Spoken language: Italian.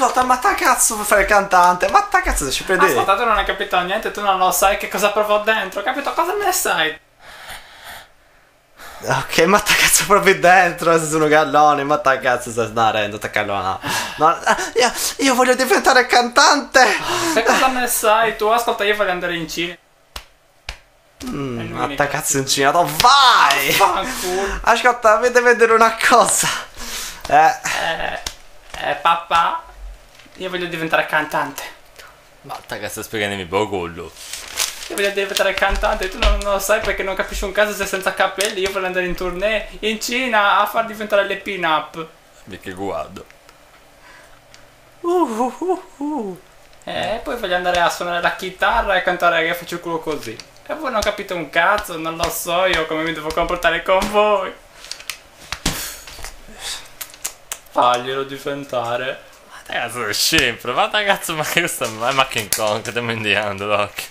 ascolta, ma ta cazzo vuoi fare il cantante? Ma ta cazzo ci prendi? Ascolta, tu non hai capito niente, tu non lo sai che cosa provo dentro, capito? Cosa ne sai? Ok, ma ta cazzo proprio dentro, sei uno gallone, ma ta cazzo stai sdarendo, ta callona. No, io voglio diventare cantante. Che cosa ne sai tu? Ascolta, io voglio andare in Cina. Ma ta cazzo incinato, vai! Fanculo. Ascolta, mi devi vedere una cosa. Papà, io voglio diventare cantante. Ma ta cazzo spiegami poco. Io voglio diventare cantante, tu non lo sai perché non capisci un caso, sei senza capelli. Io voglio andare in tournée in Cina a far diventare le pin-up. Perché guardo. E poi voglio andare a suonare la chitarra e cantare che faccio il culo così. E voi non capite un cazzo, non lo so io come mi devo comportare con voi. Faglielo diventare. Ma ta cazzo è scempio, ma ta cazzo, ma che questa ma che King Kong, stiamo indicando, doc.